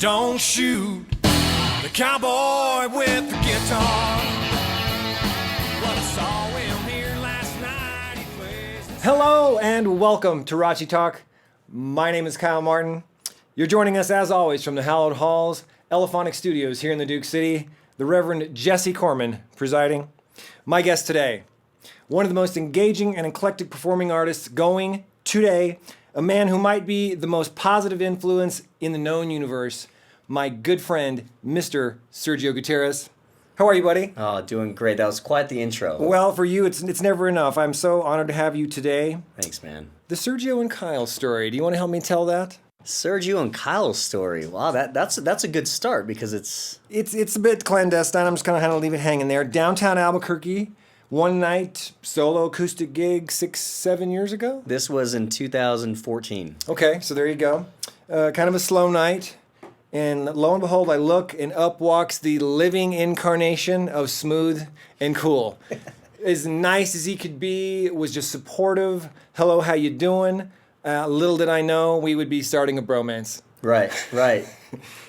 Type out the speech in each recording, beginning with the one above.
Don't shoot the cowboy with the guitar. Well, I saw him here last night. He plays. Hello and welcome to Raunchytalk. My name is Kyle Martin. You're joining us as always from the hallowed halls, Elephonic Studios here in the Duke City. The Reverend Jesse Corman presiding. My guest today, one of the most engaging and eclectic performing artists going today, a man who might be the most positive influence in the known universe, my good friend, Mr. Sergio Gutierrez. How are you, buddy? Oh, doing great. That was quite the intro. Well, for you, it's never enough. I'm so honored to have you today. Thanks, man. The Sergio and Kyle story. Do you want to help me tell that? Sergio and Kyle's story. Wow, that's a good start because it's a bit clandestine. I'm just going to leave it hanging there. Downtown Albuquerque, one night solo acoustic gig 6-7 years ago. This was in 2014. Okay, so there you go. Kind of a slow night. And lo and behold, I look and up walks the living incarnation of Smooth and Cool. As nice as he could be, was just supportive. Hello, how you doing? Little did I know we would be starting a bromance. Right. That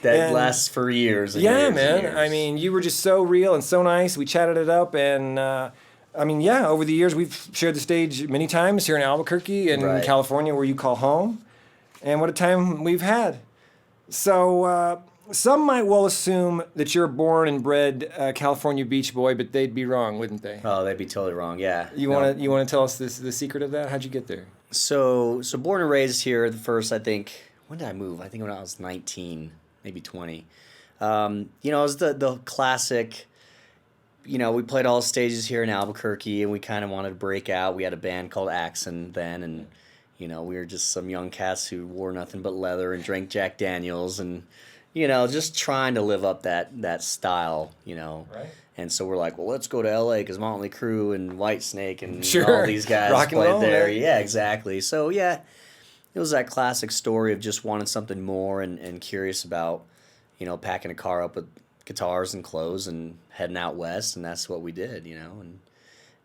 And- lasts for years. And Yeah, years man. And years. I mean, you were just so real and so nice. We chatted it up, and over the years we've shared the stage many times here in Albuquerque and Right. California, where you call home. And what a time we've had. So some might well assume that you're a born and bred California beach boy, but they'd be wrong, wouldn't they? Oh, they'd be totally wrong. Yeah. You want to tell us the secret of that? How'd you get there? So born and raised here. The first, I think. When did I move? I think when I was 19, maybe 20. It was the classic. We played all the stages here in Albuquerque, and we kind of wanted to break out. We had a band called Axon then, and we were just some young cats who wore nothing but leather and drank Jack Daniels, and just trying to live up that style. Right. And so we're like, well, let's go to L.A. because Motley Crue and Whitesnake and Sure. all these guys Rock and played roll, there. man. Yeah, exactly. So, yeah, it was that classic story of just wanting something more and curious about, packing a car up with guitars and clothes and heading out west, and that's what we did,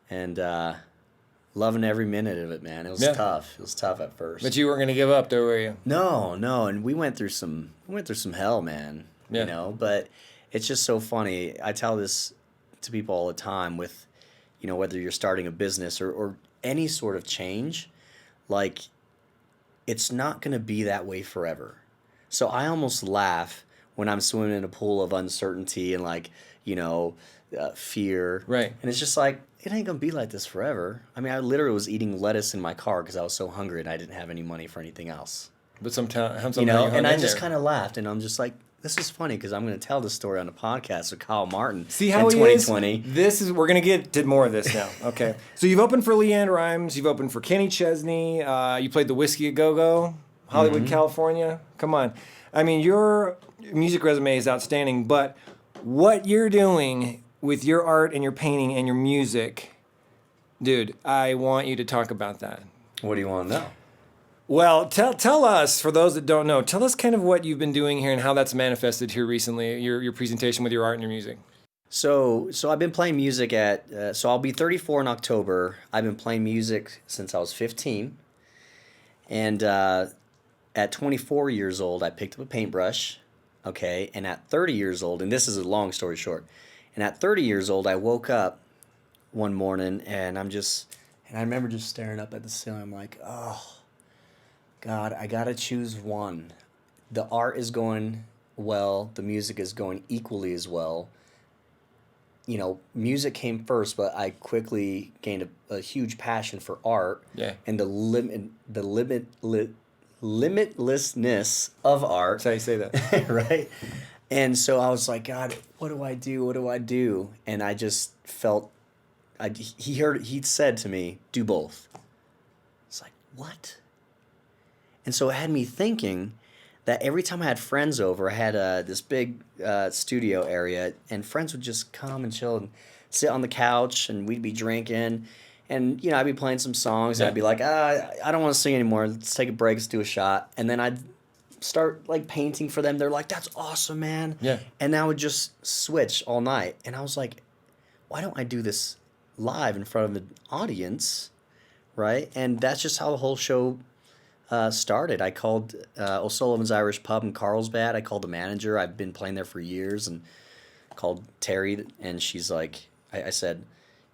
and loving every minute of it, man. It was tough. It was tough at first. But you weren't going to give up, though, were you? No, and we went through some hell, man. Yeah. But it's just so funny. I tell this to people all the time with, whether you're starting a business or any sort of change, like, it's not going to be that way forever. So I almost laugh when I'm swimming in a pool of uncertainty and fear. Right. And it's just like, it ain't going to be like this forever. I mean, I literally was eating lettuce in my car because I was so hungry and I didn't have any money for anything else. But sometimes And I just kind of laughed, and I'm just like, this is funny because I'm going to tell this story on the podcast with Kyle Martin. See how in he 2020. is? We're going to get to more of this now. Okay. So you've opened for Leanne Rimes. You've opened for Kenny Chesney. You played the Whiskey a Go-Go, Hollywood, California. Come on. I mean, your music resume is outstanding, but what you're doing with your art and your painting and your music, dude, I want you to talk about that. What do you want to know? Well, tell us, for those that don't know, tell us kind of what you've been doing here and how that's manifested here recently, your presentation with your art and your music. So I've been playing music so I'll be 34 in October. I've been playing music since I was 15. And at 24 years old, I picked up a paintbrush, okay? And at 30 years old, and this is a long story short, and at 30 years old, I woke up one morning and I remember just staring up at the ceiling. I'm like, oh, God, I got to choose one. The art is going well. The music is going equally as well. Music came first, but I quickly gained a huge passion for art. Yeah. And the limitlessness of art. That's how you say that. Right? And so I was like, God, what do I do? What do I do? And I just felt, he said to me, do both. It's like, what? And so it had me thinking that every time I had friends over, I had this big studio area, and friends would just come and chill and sit on the couch, and we'd be drinking. And, I'd be playing some songs, and I'd be like, I don't want to sing anymore. Let's take a break. Let's do a shot. And then I'd start, painting for them. They're like, that's awesome, man. Yeah. And I would just switch all night. And I was like, why don't I do this live in front of an audience, right? And that's just how the whole show started. I called O'Sullivan's Irish Pub in Carlsbad. I called the manager. I've been playing there for years, and called Terry, and she's like, I said,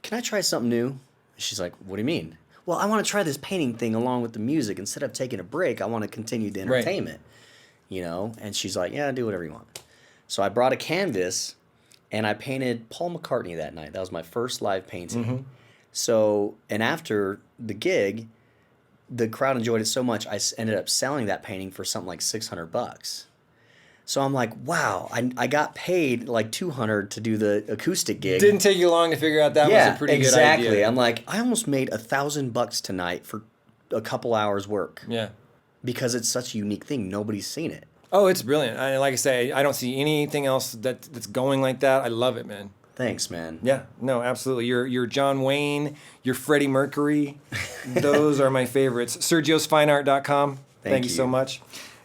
can I try something new? She's like, what do you mean? Well, I want to try this painting thing along with the music. Instead of taking a break, I want to continue the entertainment, And she's like, yeah, do whatever you want. So I brought a canvas, and I painted Paul McCartney that night. That was my first live painting. Mm-hmm. So, and after the gig, the crowd enjoyed it so much, I ended up selling that painting for something like $600. So I'm like, wow, I got paid like $200 to do the acoustic gig. Didn't take you long to figure out that was a pretty good idea. Exactly. I'm like, I almost made $1,000 tonight for a couple hours work. Yeah. Because it's such a unique thing. Nobody's seen it. Oh, it's brilliant. Like I say, I don't see anything else that's going like that. I love it, man. Thanks, man. Yeah, no, absolutely. You're John Wayne, you're Freddie Mercury. Those are my favorites. SergiosFineArt.com. Thank you so much.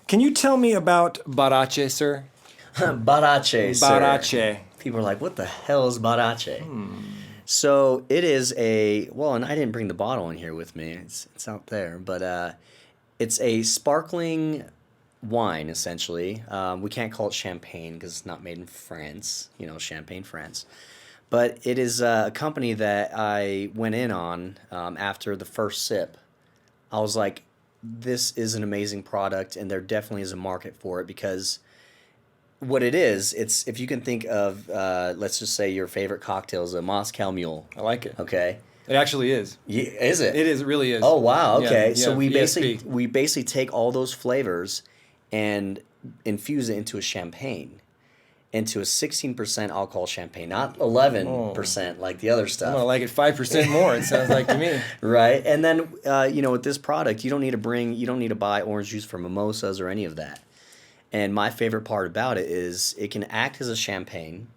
Can you tell me about Barache, sir? Barache, sir. Barache. People are like, what the hell is Barache? So it is and I didn't bring the bottle in here with me. It's out there. But it's a sparkling wine, essentially. We can't call it champagne because it's not made in France, Champagne, France. But it is a company that I went in on after the first sip. I was like, this is an amazing product, and there definitely is a market for it, because what it is, it's, if you can think of, let's just say your favorite cocktail is a Moscow Mule. I like it. Okay. It actually is. Yeah, is it? It is. It really is. Oh, wow. Okay. Yeah, So we ESP. basically take all those flavors and infuse it into a champagne, into a 16% alcohol champagne, not 11% like the other stuff. I like it 5% more, it sounds like to me. Right. And then, with this product, you don't need to buy orange juice for mimosas or any of that. And my favorite part about it is it can act as a champagne,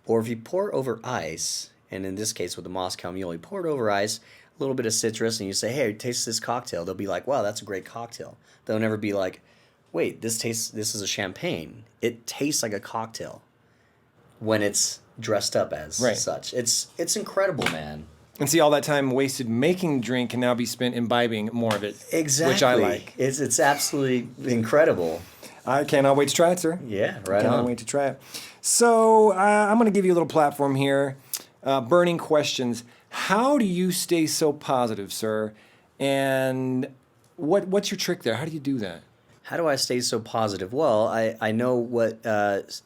or if you pour it over ice, and in this case with the Moscow Mule, you pour it over ice, a little bit of citrus, and you say, hey, taste this cocktail. They'll be like, wow, that's a great cocktail. They'll never be like, wait, this is a champagne. It tastes like a cocktail when it's dressed up as such. It's incredible, man. And see, all that time wasted making drink can now be spent imbibing more of it. Exactly. Which I like. It's absolutely incredible. I cannot wait to try it, sir. Yeah, right on. Cannot wait to try it. So I'm going to give you a little platform here. Burning questions. How do you stay so positive, sir? And what's your trick there? How do you do that? How do I stay so positive? Well, I know what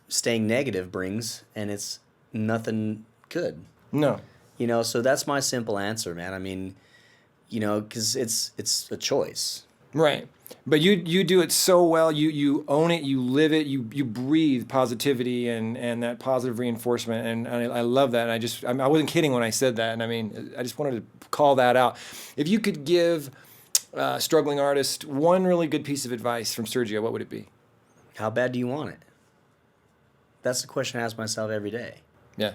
staying negative brings, and it's nothing good. No. So that's my simple answer, man. I mean, because it's a choice. Right. But you do it so well. You own it. You live it. You breathe positivity and that positive reinforcement. And I love that. And I wasn't kidding when I said that. And I mean, I just wanted to call that out. If you could give a struggling artist one really good piece of advice from Sergio, what would it be? How bad do you want it? That's the question I ask myself every day. Yeah.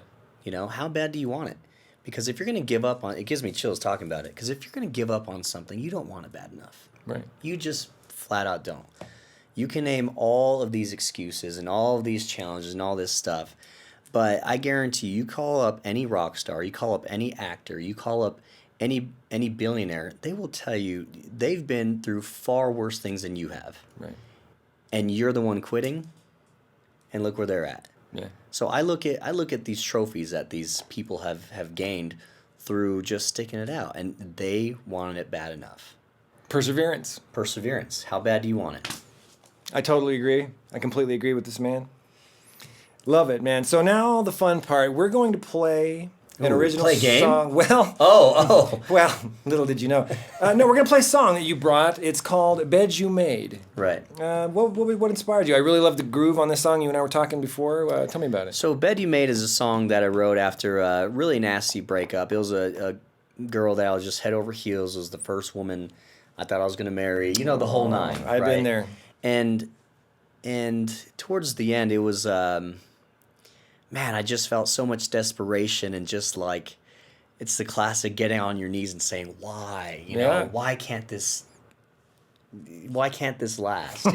How bad do you want it? Because if you're going to give up on it, gives me chills talking about it. Because if you're going to give up on something, you don't want it bad enough. Right. You just flat out don't. You can name all of these excuses and all of these challenges and all this stuff, but I guarantee you call up any rock star, you call up any actor, you call up any billionaire, they will tell you they've been through far worse things than you have. Right. And you're the one quitting, and look where they're at. Yeah. So I look at these trophies that these people have gained through just sticking it out, and they wanted it bad enough. Perseverance. How bad do you want it? I totally agree. I completely agree with this man. Love it, man. So now the fun part. We're going to play an original game? song. Well, well, little did you know. No, we're going to play a song that you brought. It's called Bed You Made. Right. What inspired you? I really love the groove on this song. You and I were talking before. Tell me about it. So Bed You Made is a song that I wrote after a really nasty breakup. It was a girl that I was just head over heels. It was the first woman I thought I was going to marry. The whole nine. I've been there. And towards the end, it was, man, I just felt so much desperation and just like, it's the classic getting on your knees and saying, why? Why can't this last,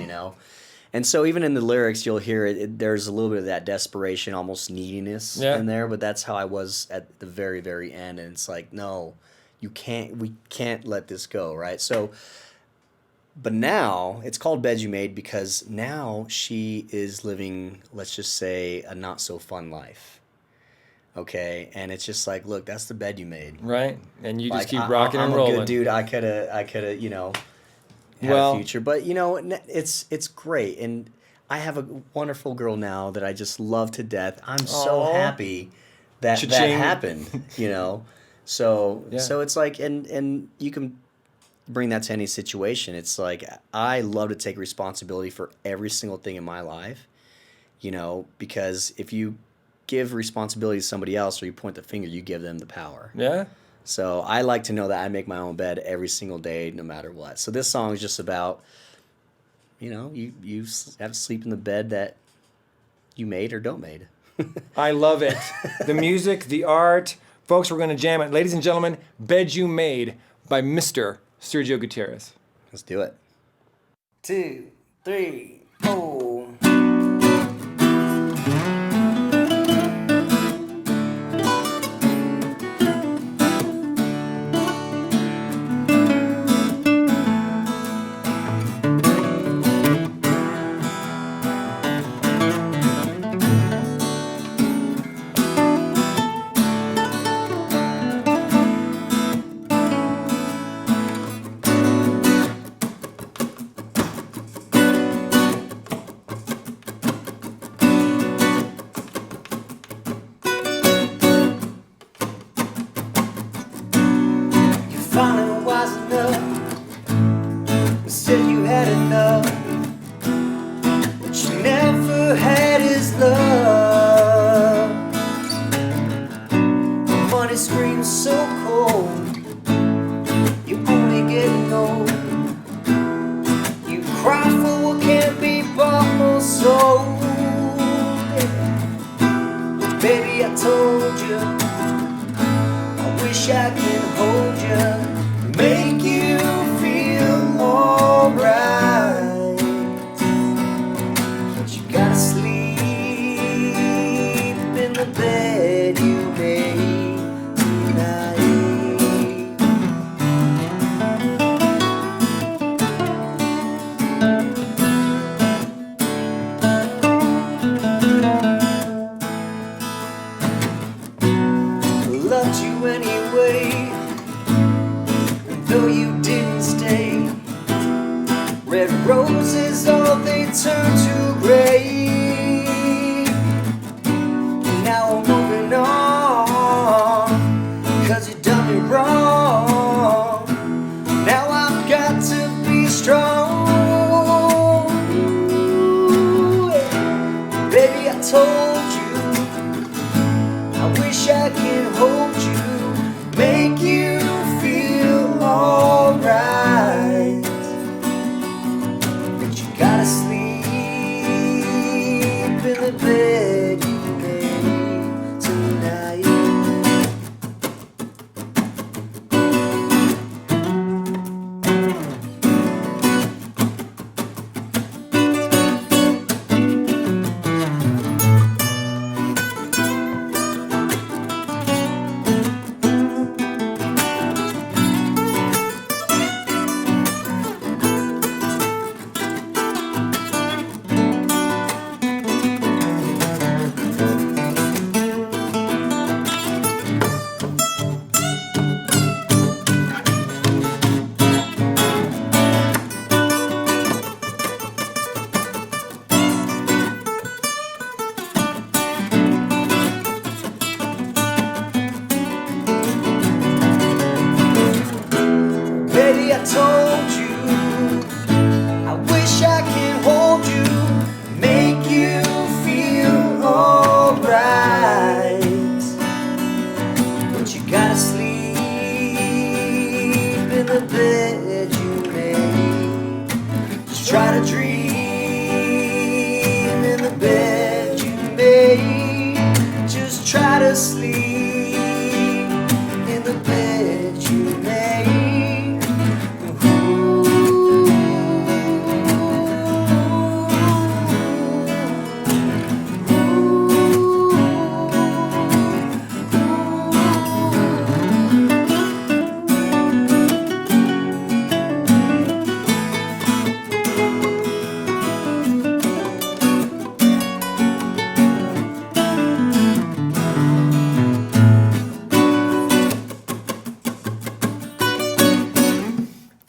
And so even in the lyrics, you'll hear it, there's a little bit of that desperation, almost neediness in there, but that's how I was at the very, very end. And it's like, no, we can't let this go, right? So But now it's called Bed You Made because now she is living, let's just say, a not so fun life. Okay, and it's just like, look, that's the bed you made. Right, and you Like, just keep rocking and rolling. I'm a good dude. I could have, you know, had Well- a future. But you know, it's great, and I have a wonderful girl now that I just love to death. I'm so Aw. happy that that Cha-ching. happened. You know, so Yeah. so it's like, and you can bring that to any situation. It's like I love to take responsibility for every single thing in my life. You know, because if you give responsibility to somebody else or you point the finger, you give them the power. Yeah. So I like to know that I make my own bed every single day, no matter what. So this song is just about, you know, you have to sleep in the bed that you made or don't made. I love it. The music, the art. Folks, we're going to jam it. Ladies and gentlemen, Bed You Made by Mr. Sergio Gutierrez. Let's do it. 2, 3, 4. Finally wise enough, said you had enough, but you never had his love. Money screams so cold, you're only getting old. You cry for what can't be bought or sold. But baby, I told you, I wish I could hold you, make you feel alright. But you gotta sleep in the bed you made tonight. Loved you anyway, and though you didn't stay, red roses, all they turn to gray. And now I'm moving on, 'cause you done me wrong. Now I've got to be strong. Ooh, yeah. Baby, I told you, I wish I could hold you, make you feel alright. But you gotta sleep in the bed you made tonight.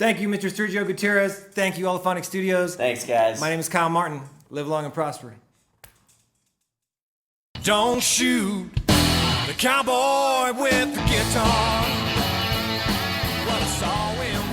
Thank you, Mr. Sergio Gutierrez. Thank you, Elephonic Studios. Thanks, guys. My name is Kyle Martin. Live long and prosper. Don't shoot the cowboy with the guitar. What I saw him